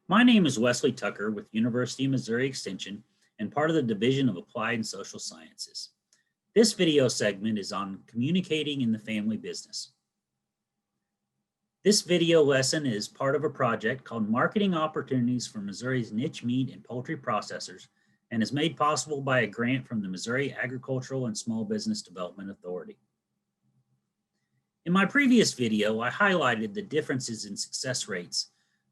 My name is Wesley Tucker with University of Missouri Extension and part of the Division of Applied and Social Sciences. This video segment is on communicating in the family business. This video lesson is part of a project called Marketing Opportunities for Missouri's Niche Meat and Poultry Processors and is made possible by a grant from the Missouri Agricultural and Small Business Development Authority. In my previous video, I highlighted the differences in success rates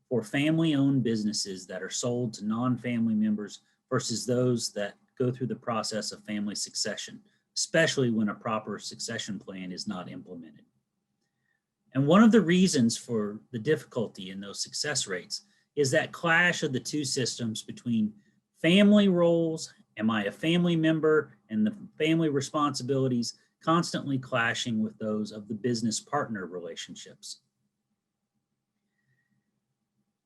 for family-owned businesses that are sold to non-family members versus those that go through the process of family succession, especially when a proper succession plan is not implemented. And one of the reasons for the difficulty in those success rates is that clash of the two systems between family roles, am I a family member, and the family responsibilities constantly clashing with those of the business partner relationships.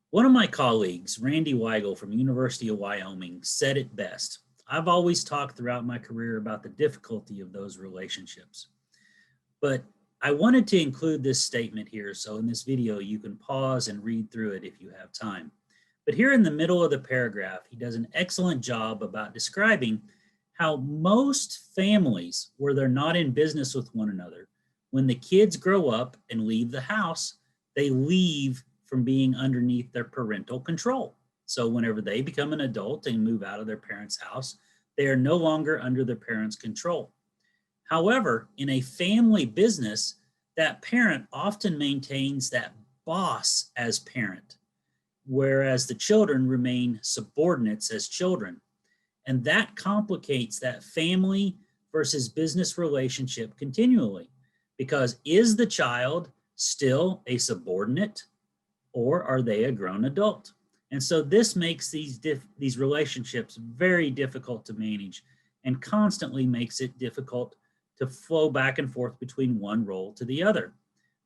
One of my colleagues, Randy Weigel from University of Wyoming, said it best. I've always talked throughout my career about the difficulty of those relationships. But I wanted to include this statement here, so in this video you can pause and read through it if you have time. But here in the middle of the paragraph, he does an excellent job about describing how most families, where they're not in business with one another, when the kids grow up and leave the house, they leave from being underneath their parental control. So whenever they become an adult and move out of their parents' house, they are no longer under their parents' control. However, in a family business, that parent often maintains that boss as parent, whereas the children remain subordinates as children. And that complicates that family versus business relationship continually, because is the child still a subordinate or are they a grown adult? And so this makes these relationships very difficult to manage and constantly makes it difficult to flow back and forth between one role to the other.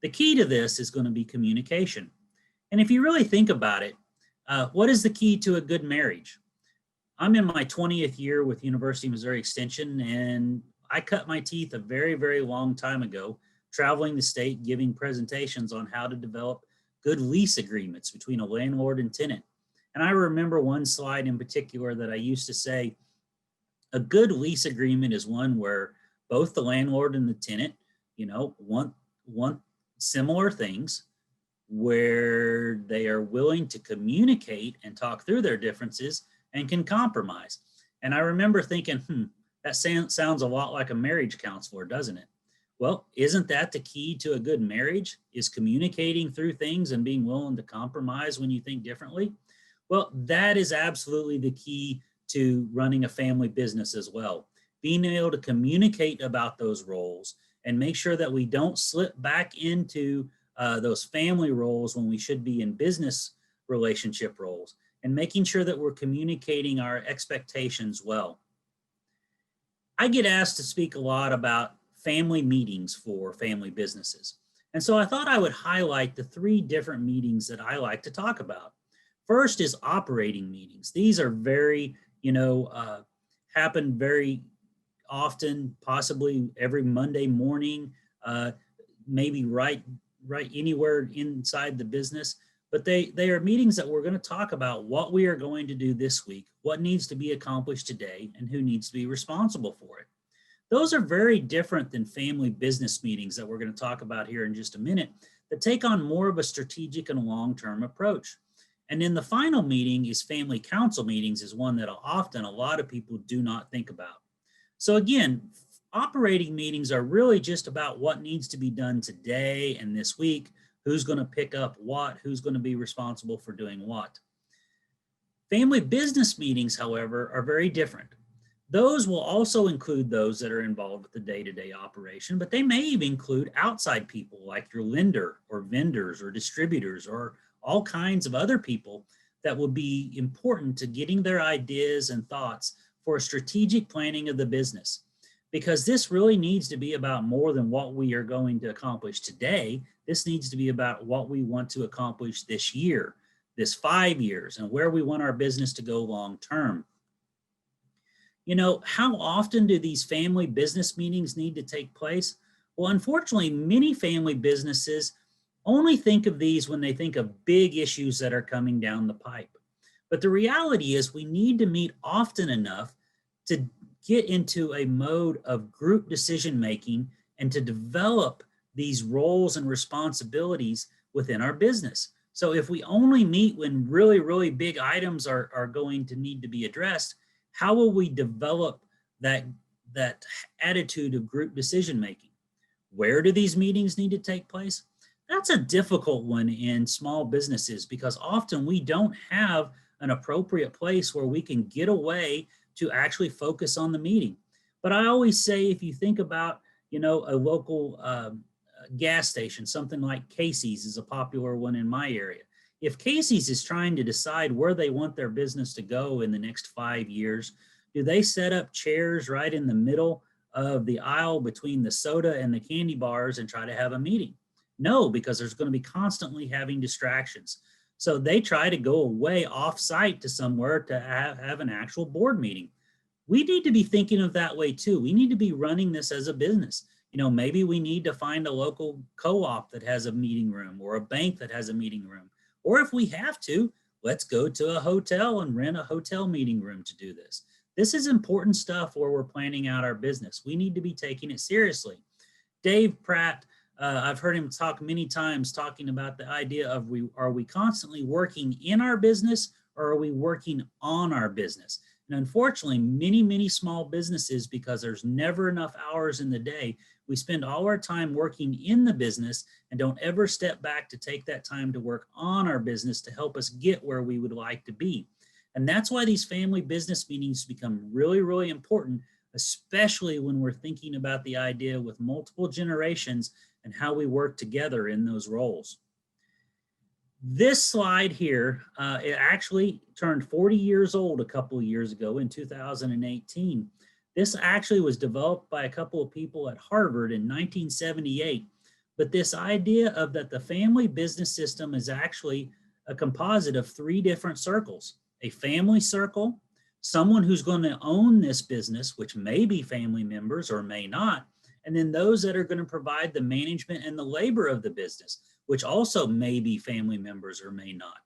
The key to this is going to be communication. And if you really think about it, what is the key to a good marriage? I'm in my 20th year with University of Missouri Extension, and I cut my teeth a very, very long time ago, traveling the state, giving presentations on how to develop good lease agreements between a landlord and tenant. And I remember one slide in particular that I used to say, a good lease agreement is one where both the landlord and the tenant, want similar things, where they are willing to communicate and talk through their differences and can compromise. And I remember thinking, that sounds a lot like a marriage counselor, doesn't it? Well, isn't that the key to a good marriage, is communicating through things and being willing to compromise when you think differently? Well, that is absolutely the key to running a family business as well. Being able to communicate about those roles and make sure that we don't slip back into those family roles when we should be in business relationship roles, and making sure that we're communicating our expectations well. I get asked to speak a lot about family meetings for family businesses. And so I thought I would highlight the 3 different meetings that I like to talk about. First is operating meetings. These are very, happen very often, possibly every Monday morning, maybe right anywhere inside the business. But they are meetings that we're going to talk about what we are going to do this week, what needs to be accomplished today, and who needs to be responsible for it. Those are very different than family business meetings that we're going to talk about here in just a minute, that take on more of a strategic and long-term approach. And then the final meeting is family council meetings, is one that often a lot of people do not think about. So again, operating meetings are really just about what needs to be done today and this week, who's going to pick up what, who's going to be responsible for doing what. Family business meetings, however, are very different. Those will also include those that are involved with the day-to-day operation, but they may even include outside people like your lender or vendors or distributors or all kinds of other people that will be important to getting their ideas and thoughts for a strategic planning of the business. Because this really needs to be about more than what we are going to accomplish today. This needs to be about what we want to accomplish this year, this 5 years, and where we want our business to go long term. How often do these family business meetings need to take place? Well, unfortunately, many family businesses only think of these when they think of big issues that are coming down the pipe. But the reality is we need to meet often enough to get into a mode of group decision making and to develop these roles and responsibilities within our business. So if we only meet when really, really big items are going to need to be addressed, how will we develop that attitude of group decision making? Where do these meetings need to take place? That's a difficult one in small businesses because often we don't have an appropriate place where we can get away to actually focus on the meeting. But I always say, if you think about, a local gas station, something like Casey's is a popular one in my area. If Casey's is trying to decide where they want their business to go in the next 5 years, do they set up chairs right in the middle of the aisle between the soda and the candy bars and try to have a meeting? No, because there's going to be constantly having distractions. So they try to go away off site to somewhere to have an actual board meeting. We need to be thinking of that way too. We need to be running this as a business. Maybe we need to find a local co-op that has a meeting room or a bank that has a meeting room. Or if we have to, let's go to a hotel and rent a hotel meeting room to do this. This is important stuff where we're planning out our business. We need to be taking it seriously. Dave Pratt, I've heard him talk many times talking about the idea of are we constantly working in our business or are we working on our business? And unfortunately, many, many small businesses, because there's never enough hours in the day, we spend all our time working in the business and don't ever step back to take that time to work on our business to help us get where we would like to be. And that's why these family business meetings become really, really important, especially when we're thinking about the idea with multiple generations and how we work together in those roles. This slide here, it actually turned 40 years old a couple of years ago in 2018. This actually was developed by a couple of people at Harvard in 1978. But this idea of that the family business system is actually a composite of 3 different circles: a family circle, someone who's going to own this business, which may be family members or may not, and then those that are going to provide the management and the labor of the business, which also may be family members or may not.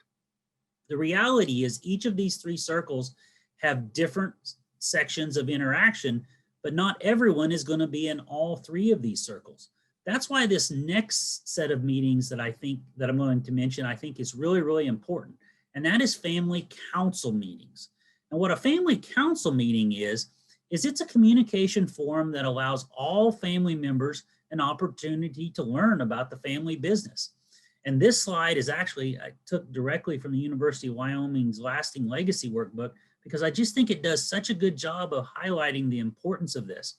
The reality is each of these 3 circles have different sections of interaction, but not everyone is going to be in all 3 of these circles. That's why this next set of meetings that I'm going to mention, I think is really, really important. And that is family council meetings. And what a family council meeting is it's a communication forum that allows all family members an opportunity to learn about the family business. And this slide is actually, I took directly from the University of Wyoming's Lasting Legacy workbook, because I just think it does such a good job of highlighting the importance of this.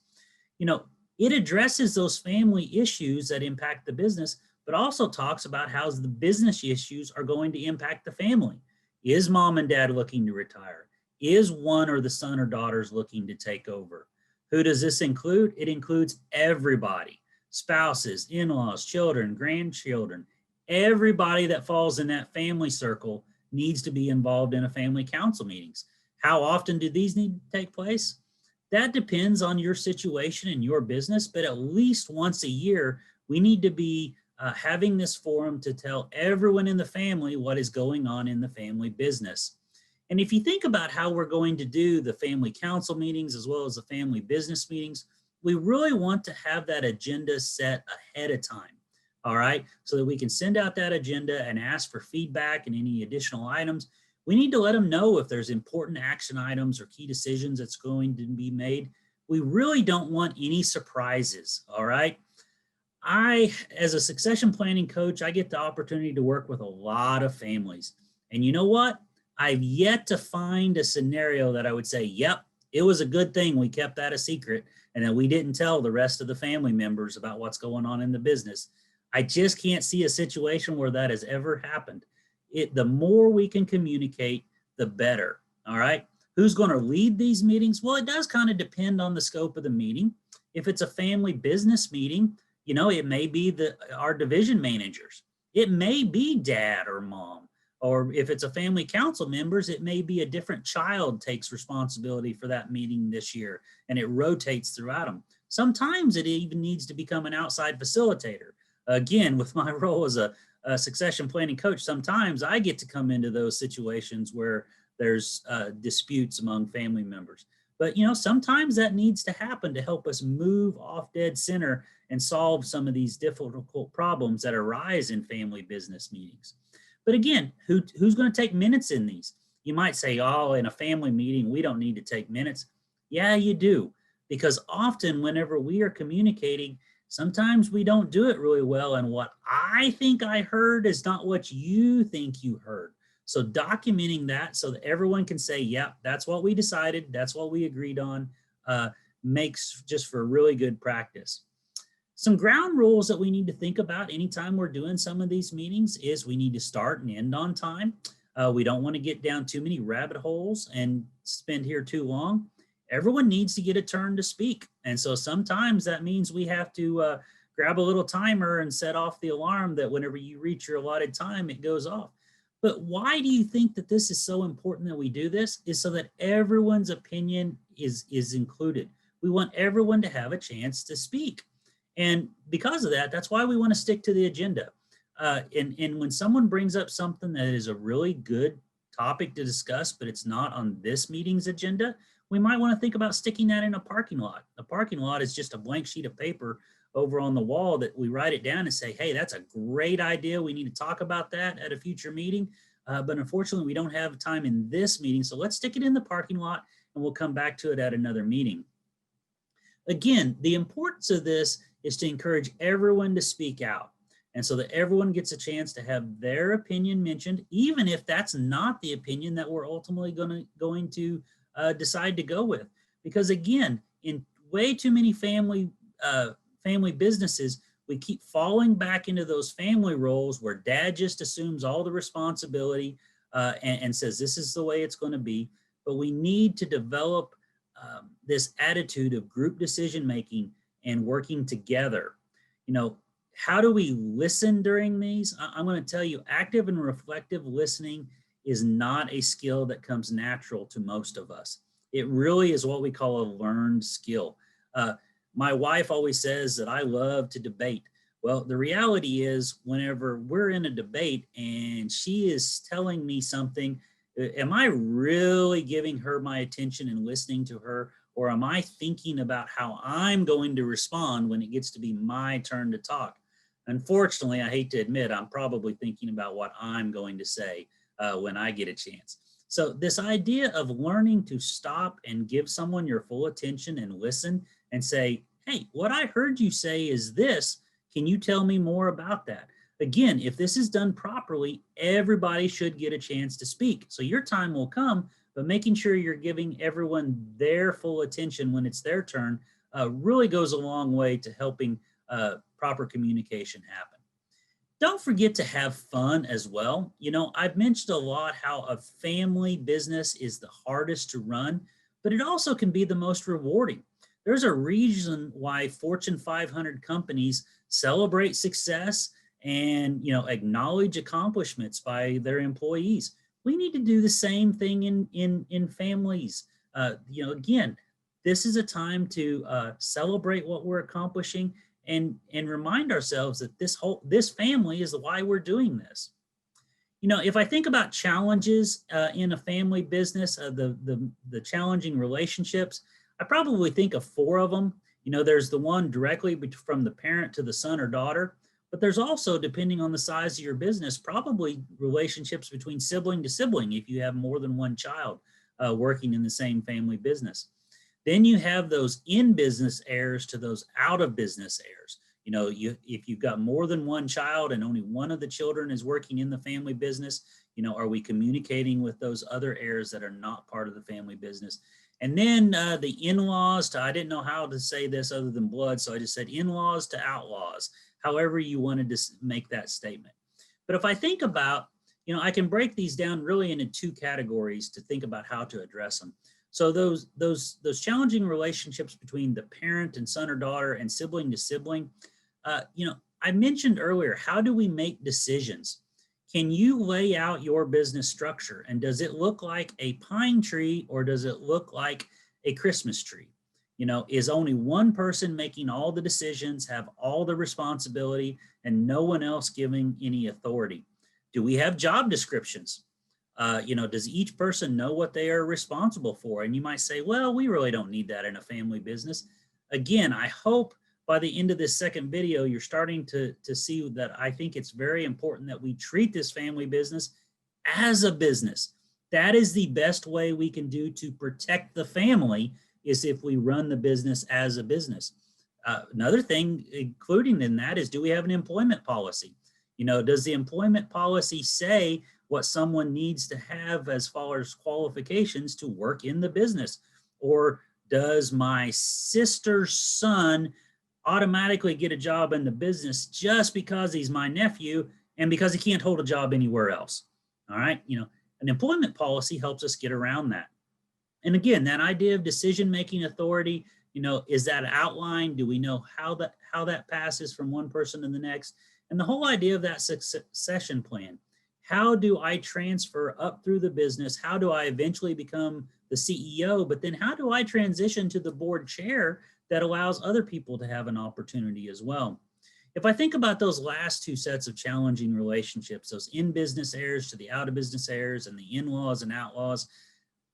It addresses those family issues that impact the business, but also talks about how the business issues are going to impact the family. Is mom and dad looking to retire? Is one or the son or daughters looking to take over? Who does this include? It includes everybody: spouses, in-laws, children, grandchildren. Everybody that falls in that family circle needs to be involved in a family council meetings. How often do these need to take place? That depends on your situation and your business, but at least once a year, we need to be having this forum to tell everyone in the family what is going on in the family business. And if you think about how we're going to do the family council meetings as well as the family business meetings, we really want to have that agenda set ahead of time. All right, so that we can send out that agenda and ask for feedback and any additional items. We need to let them know if there's important action items or key decisions that's going to be made. We really don't want any surprises, all right? As a succession planning coach, I get the opportunity to work with a lot of families. And you know what? I've yet to find a scenario that I would say, yep, it was a good thing we kept that a secret and that we didn't tell the rest of the family members about what's going on in the business. I just can't see a situation where that has ever happened. The more we can communicate, the better. All right. Who's going to lead these meetings? Well, it does kind of depend on the scope of the meeting. If it's a family business meeting, it may be our division managers. It may be dad or mom. Or if it's a family council members, it may be a different child takes responsibility for that meeting this year, and it rotates throughout them. Sometimes it even needs to become an outside facilitator. Again, with my role as a a succession planning coach, sometimes I get to come into those situations where there's disputes among family members. But sometimes that needs to happen to help us move off dead center and solve some of these difficult problems that arise in family business meetings. But again, who's going to take minutes in these? You might say, oh, in a family meeting, we don't need to take minutes. Yeah, you do. Because often whenever we are communicating, sometimes we don't do it really well. And what I think I heard is not what you think you heard. So documenting that so that everyone can say, yeah, that's what we decided. That's what we agreed on, makes just for really good practice. Some ground rules that we need to think about anytime we're doing some of these meetings is we need to start and end on time. We don't want to get down too many rabbit holes and spend here too long. Everyone needs to get a turn to speak. And so sometimes that means we have to grab a little timer and set off the alarm that whenever you reach your allotted time, it goes off. But why do you think that this is so important that we do this? Is so that everyone's opinion is included. We want everyone to have a chance to speak. And because of that, that's why we want to stick to the agenda. And when someone brings up something that is a really good topic to discuss, but it's not on this meeting's agenda, we might want to think about sticking that in a parking lot. A parking lot is just a blank sheet of paper over on the wall that we write it down and say, hey, that's a great idea. We need to talk about that at a future meeting. But unfortunately, we don't have time in this meeting. So let's stick it in the parking lot and we'll come back to it at another meeting. Again, the importance of this is to encourage everyone to speak out. And so that everyone gets a chance to have their opinion mentioned, even if that's not the opinion that we're ultimately going to decide to go with. Because again, in way too many family businesses, we keep falling back into those family roles where dad just assumes all the responsibility and says this is the way it's going to be. But we need to develop this attitude of group decision making and working together. How do we listen during these? I'm going to tell you, active and reflective listening is not a skill that comes natural to most of us. It really is what we call a learned skill. My wife always says that I love to debate. Well, the reality is whenever we're in a debate and she is telling me something, am I really giving her my attention and listening to her? Or am I thinking about how I'm going to respond when it gets to be my turn to talk? Unfortunately, I hate to admit, I'm probably thinking about what I'm going to say when I get a chance. So this idea of learning to stop and give someone your full attention and listen and say, hey, what I heard you say is this. Can you tell me more about that? Again, if this is done properly, everybody should get a chance to speak. So your time will come, but making sure you're giving everyone their full attention when it's their turn really goes a long way to helping proper communication happen. Don't forget to have fun as well. I've mentioned a lot how a family business is the hardest to run, but it also can be the most rewarding. There's a reason why Fortune 500 companies celebrate success and acknowledge accomplishments by their employees. We need to do the same thing in families. Again, this is a time to celebrate what we're accomplishing and remind ourselves that this family is why we're doing this. If I think about challenges in a family business, the challenging relationships, I probably think of 4 of them. There's the one directly from the parent to the son or daughter, but there's also, depending on the size of your business, probably relationships between sibling to sibling if you have more than one child working in the same family business. Then you have those in-business heirs to those out-of-business heirs. If you've got more than one child and only one of the children is working in the family business, are we communicating with those other heirs that are not part of the family business? And then the in-laws I didn't know how to say this other than blood, so I just said in-laws to outlaws, however you wanted to make that statement. But if I think about, I can break these down really into 2 categories to think about how to address them. So those challenging relationships between the parent and son or daughter and sibling to sibling, I mentioned earlier, how do we make decisions? Can you lay out your business structure? And does it look like a pine tree or does it look like a Christmas tree? Is only one person making all the decisions, have all the responsibility, and no one else giving any authority? Do we have job descriptions? Does each person know what they are responsible for? And you might say, well, we really don't need that in a family business. Again, I hope by the end of this second video, you're starting to see that I think it's very important that we treat this family business as a business. That is the best way we can do to protect the family, is if we run the business as a business. Another thing including in that is, do we have an employment policy? Does the employment policy say what someone needs to have as far as qualifications to work in the business? Or does my sister's son automatically get a job in the business just because he's my nephew and because he can't hold a job anywhere else? All right. An employment policy helps us get around that. And again, that idea of decision-making authority, is that outlined? Do we know how that passes from one person to the next? And the whole idea of that succession plan. How do I transfer up through the business? How do I eventually become the CEO? But then how do I transition to the board chair that allows other people to have an opportunity as well? If I think about those last two sets of challenging relationships, those in-business heirs to the out-of-business heirs and the in-laws and outlaws,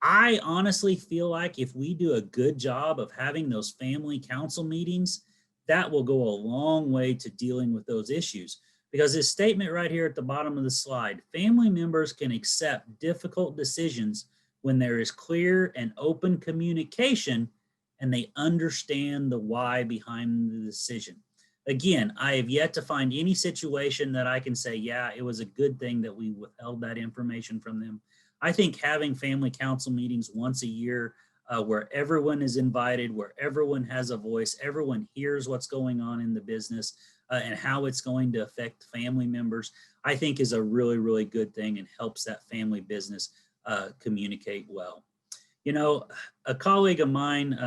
I honestly feel like if we do a good job of having those family council meetings, that will go a long way to dealing with those issues. Because this statement right here at the bottom of the slide, family members can accept difficult decisions when there is clear and open communication and they understand the why behind the decision. Again, I have yet to find any situation that I can say, yeah, it was a good thing that we withheld that information from them. I think having family council meetings once a year, where everyone is invited, where everyone has a voice, everyone hears what's going on in the business and how it's going to affect family members, I think is a really, really good thing and helps that family business communicate well. A colleague of mine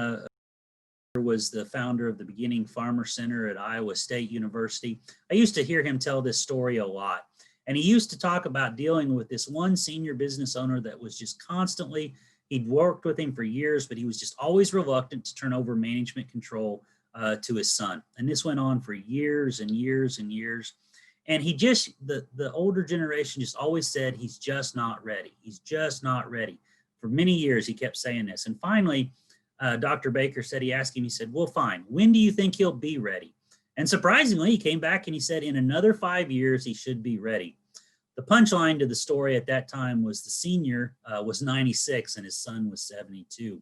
was the founder of the Beginning Farmer Center at Iowa State University. I used to hear him tell this story a lot. And he used to talk about dealing with this one senior business owner that was just constantly, he'd worked with him for years, but he was just always reluctant to turn over management control to his son. And this went on for years and years and years. And the older generation just always said, he's just not ready. He's just not ready. For many years, he kept saying this. And finally, Dr. Baker said, he asked him, he said, well, fine, when do you think he'll be ready? And surprisingly, he came back and he said, in another 5 years, he should be ready. The punchline to the story at that time was the senior was 96 and his son was 72.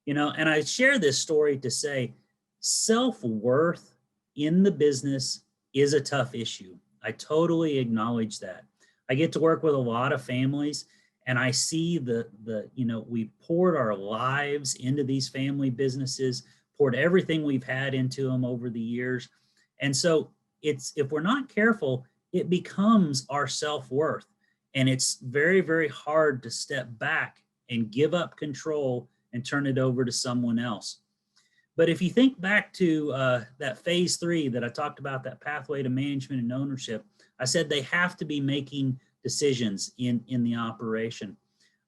And I share this story to say self-worth in the business is a tough issue. I totally acknowledge that. I get to work with a lot of families and I see we poured our lives into these family businesses, poured everything we've had into them over the years. And so if we're not careful, it becomes our self-worth. And it's very, very hard to step back and give up control and turn it over to someone else. But if you think back to that phase 3 that I talked about, that pathway to management and ownership, I said they have to be making decisions in the operation.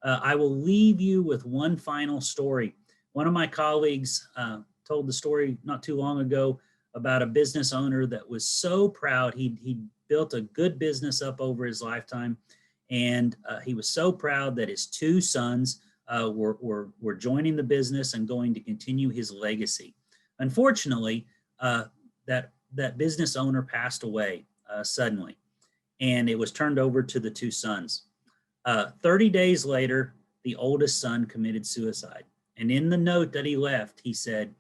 I will leave you with one final story. One of my colleagues told the story not too long ago about a business owner that was so proud. He built a good business up over his lifetime, and he was so proud that his 2 sons were joining the business and going to continue his legacy. Unfortunately, that business owner passed away suddenly, and it was turned over to the 2 sons. 30 days later, the oldest son committed suicide. And in the note that he left, he said,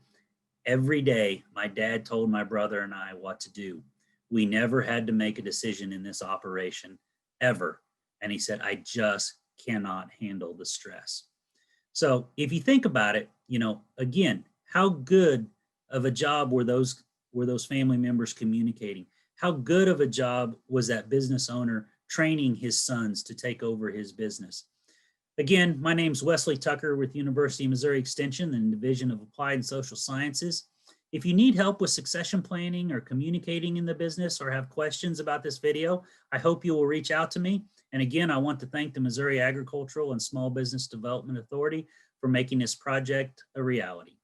"Every day, my dad told my brother and I what to do. We never had to make a decision in this operation, ever." And he said, "I just cannot handle the stress." So if you think about it, again, how good of a job were those family members communicating? How good of a job was that business owner training his sons to take over his business? Again, my name's Wesley Tucker with University of Missouri Extension and Division of Applied and Social Sciences. If you need help with succession planning or communicating in the business or have questions about this video, I hope you will reach out to me. And again, I want to thank the Missouri Agricultural and Small Business Development Authority for making this project a reality.